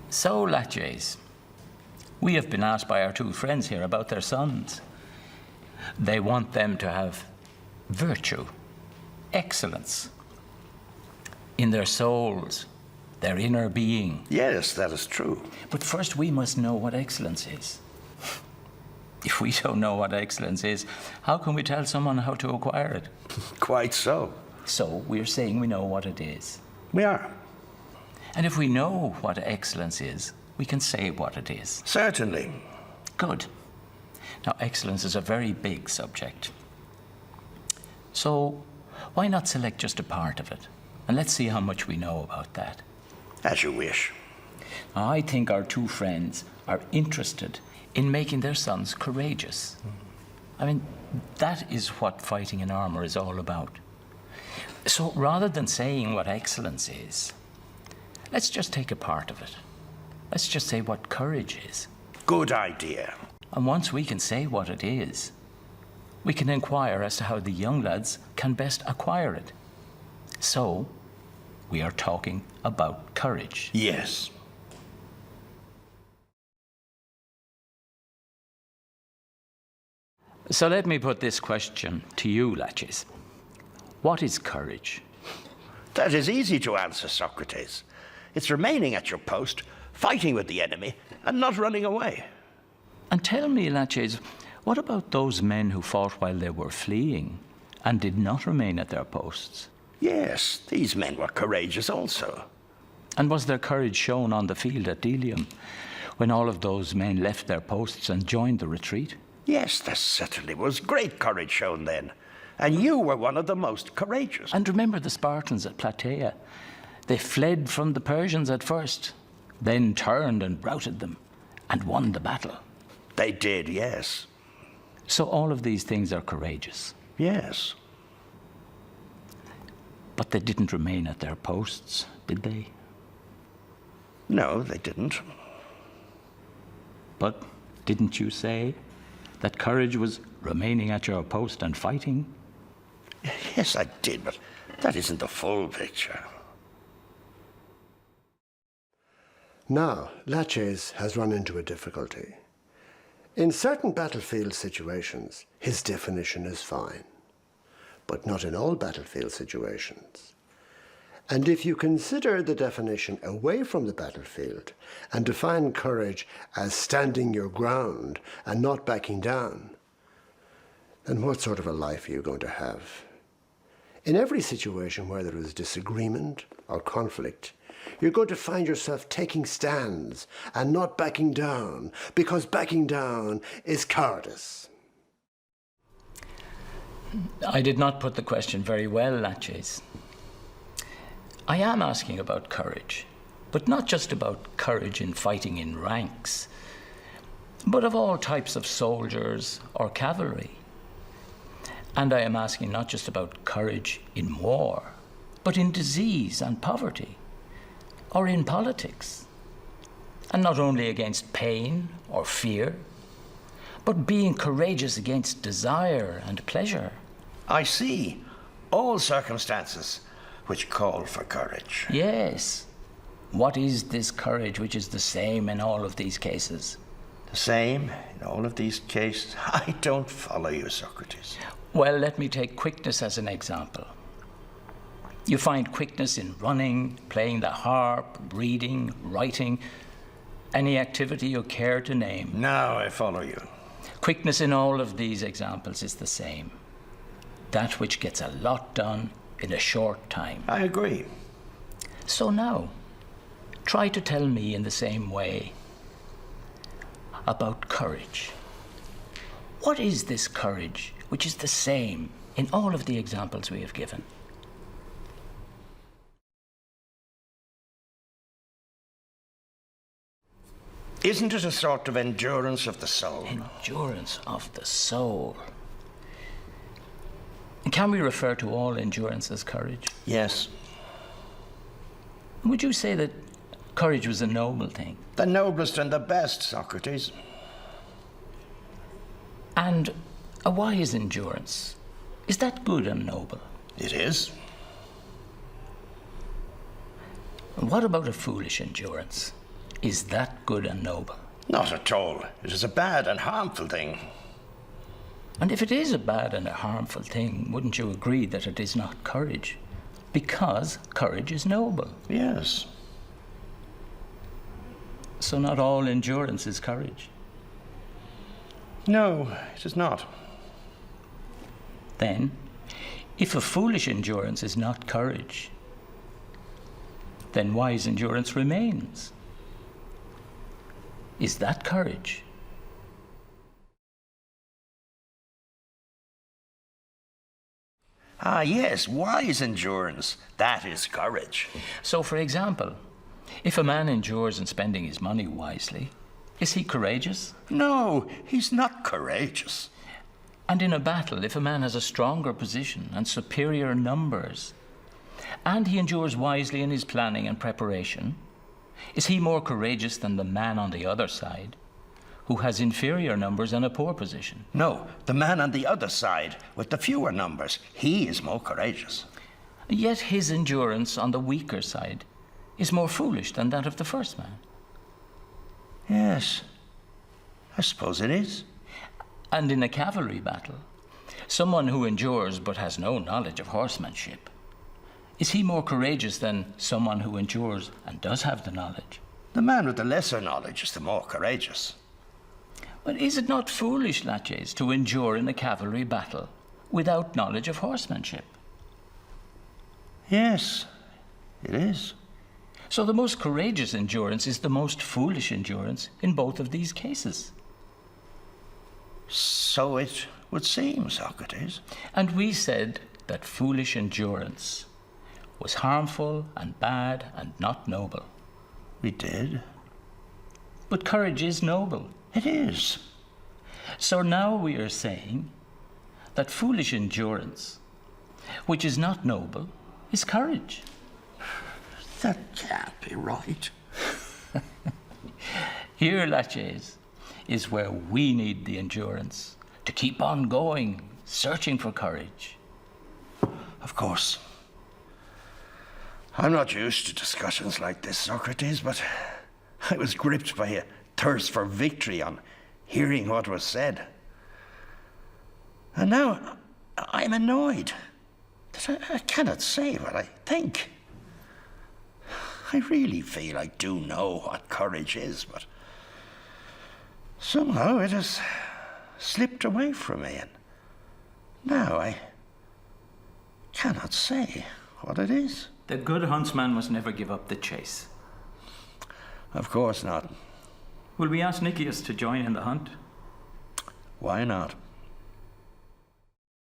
So, Laches, we have been asked by our two friends here about their sons. They want them to have virtue, excellence in their souls, their inner being. Yes, that is true. But first we must know what excellence is. If we don't know what excellence is, how can we tell someone how to acquire it? Quite so. So we're saying we know what it is. We are. And if we know what excellence is, we can say what it is. Certainly. Good. Now, excellence is a very big subject. So why not select just a part of it? And let's see how much we know about that. As you wish. Now, I think our two friends are interested in making their sons courageous. I mean, that is what fighting in armor is all about. So rather than saying what excellence is, let's just take a part of it. Let's just say what courage is. Good idea. And once we can say what it is, we can inquire as to how the young lads can best acquire it. So, we are talking about courage. Yes. So let me put this question to you, Laches. What is courage? That is easy to answer, Socrates. It's remaining at your post, fighting with the enemy, and not running away. And tell me, Laches, what about those men who fought while they were fleeing and did not remain at their posts? Yes, these men were courageous also. And was their courage shown on the field at Delium when all of those men left their posts and joined the retreat? Yes, there certainly was great courage shown then. And you were one of the most courageous. And remember the Spartans at Plataea. They fled from the Persians at first, then turned and routed them and won the battle. They did, yes. So all of these things are courageous. Yes. But they didn't remain at their posts, did they? No, they didn't. But didn't you say that courage was remaining at your post and fighting? Yes, I did, but that isn't the full picture. Now, Laches has run into a difficulty. In certain battlefield situations, his definition is fine, but not in all battlefield situations. And if you consider the definition away from the battlefield and define courage as standing your ground and not backing down, then what sort of a life are you going to have? In every situation where there is disagreement or conflict, you're going to find yourself taking stands and not backing down, because backing down is cowardice. I did not put the question very well, Laches. I am asking about courage, but not just about courage in fighting in ranks, but of all types of soldiers or cavalry. And I am asking not just about courage in war, but in disease and poverty, or in politics. And not only against pain or fear, but being courageous against desire and pleasure. I see. All circumstances which call for courage. Yes. What is this courage which is the same in all of these cases? The same in all of these cases? I don't follow you, Socrates. Well, let me take quickness as an example. You find quickness in running, playing the harp, reading, writing, any activity you care to name. Now I follow you. Quickness in all of these examples is the same. That which gets a lot done in a short time. I agree. So now, try to tell me in the same way about courage. What is this courage which is the same in all of the examples we have given? Isn't it a sort of endurance of the soul? Endurance of the soul. Can we refer to all endurance as courage? Yes. Would you say that courage was a noble thing? The noblest and the best, Socrates. And a wise endurance, is that good and noble? It is. What about a foolish endurance? Is that good and noble? Not at all. It is a bad and harmful thing. And if it is a bad and a harmful thing, wouldn't you agree that it is not courage? Because courage is noble. Yes. So not all endurance is courage. No, it is not. Then, if a foolish endurance is not courage, then wise endurance remains. Is that courage? Ah, yes, wise endurance. That is courage. So, for example, if a man endures in spending his money wisely, is he courageous? No, he's not courageous. And in a battle, if a man has a stronger position and superior numbers, and he endures wisely in his planning and preparation, is he more courageous than the man on the other side, who has inferior numbers and a poor position? No, the man on the other side, with the fewer numbers, he is more courageous. Yet his endurance on the weaker side is more foolish than that of the first man. Yes, I suppose it is. And in a cavalry battle, someone who endures but has no knowledge of horsemanship, is he more courageous than someone who endures and does have the knowledge? The man with the lesser knowledge is the more courageous. But is it not foolish, Laches, to endure in a cavalry battle without knowledge of horsemanship? Yes, it is. So the most courageous endurance is the most foolish endurance in both of these cases. So it would seem, Socrates. And we said that foolish endurance was harmful and bad and not noble. We did. But courage is noble. It is. So now we are saying that foolish endurance, which is not noble, is courage. That can't be right. Here, Laches, is where we need the endurance to keep on going, searching for courage. Of course. I'm not used to discussions like this, Socrates, but I was gripped by a thirst for victory on hearing what was said. And now I'm annoyed that I cannot say what I think. I really feel I do know what courage is, but somehow it has slipped away from me, and now I cannot say what it is. The good huntsman must never give up the chase. Of course not. Will we ask Nicias to join in the hunt? Why not?